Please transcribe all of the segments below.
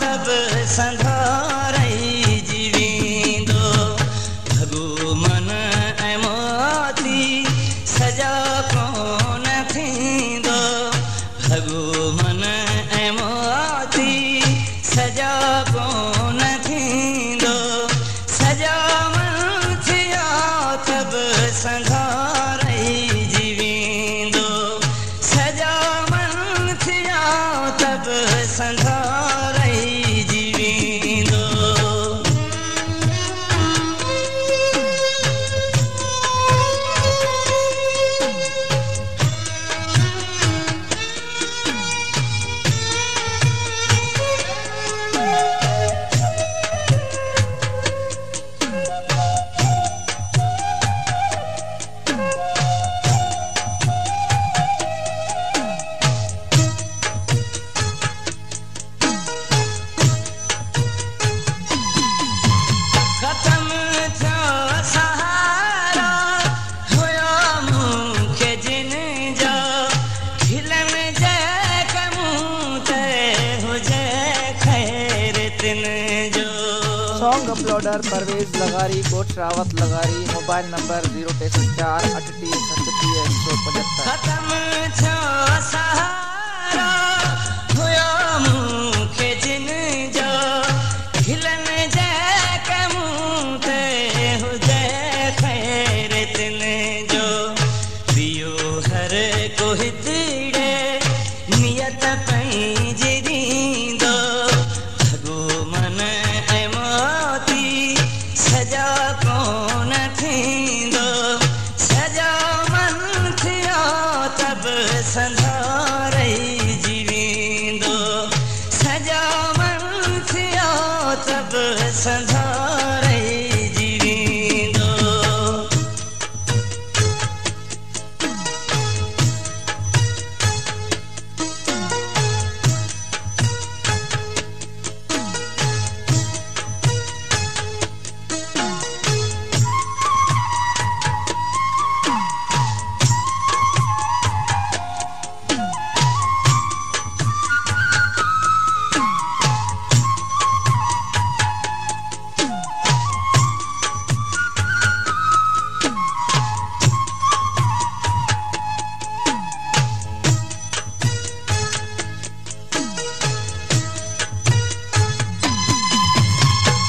तब संधारई जीवींदो भगो मन ऐं मोती सजा कोन थींदो भगो मन ऐं मोती सजा कोन थींदो सजा मन थिया तब संधारई जीवींदो सजा मन थिया तब संधारई जीवींदो सॉन्ग अपलोडर परवेज लगारी कोट रावत लगारी मोबाइल नंबर 06348373175 खत्म थियो सहारा हुयो मूंखे जिन जो खिलन जंहिं कमूं ते हुजे ख़ैर तिन जो पियो हर को हितड़े नियत पंहिंजी ॾींदो भगो मन ऐं मोती सजा कोन थींदो सजा मन थियो तब संधारई जीवींदो सजा मन थियो तब संधारई जीवींदो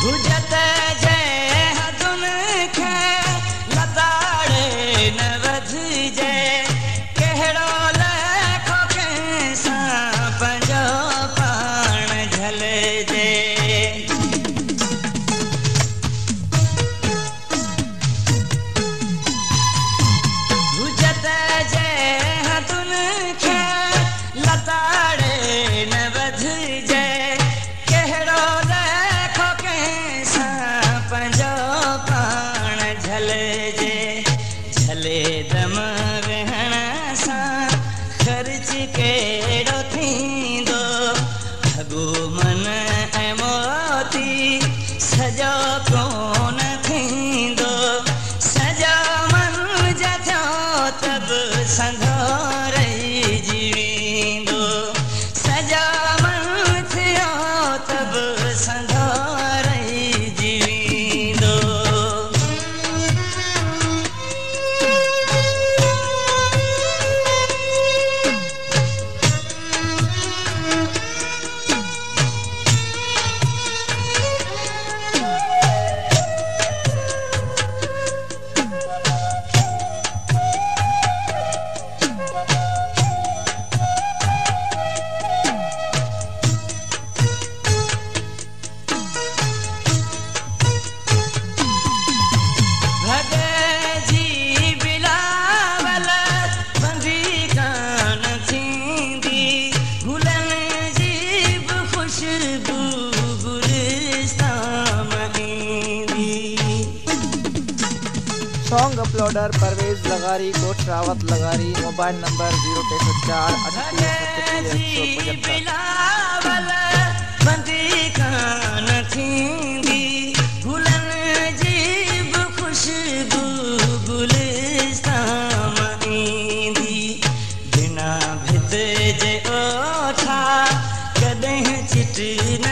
हुजत जंहिं हदुनि खे लताड़े न वधिजे कहिड़ो लेखो कंहिंसां पंहिंजो पाण झलिजे हुजत जंहिं हदुनि खे लताड़े न वधिजे कहिड़ो पंहिंजो पाण झलिजे झले दम वेहण सां ख़र्च कहिड़ो थींदो भगो मन ऐं मोती सजो कोन थींदो सजा मन जा थियो तब संधारई जीवींदो सजा मन थियो तब संधारई जीवींदो सॉन्ग अपलोडर परवेज लगारी कोट रावत लगारी मोबाइल नंबर 063 चिट न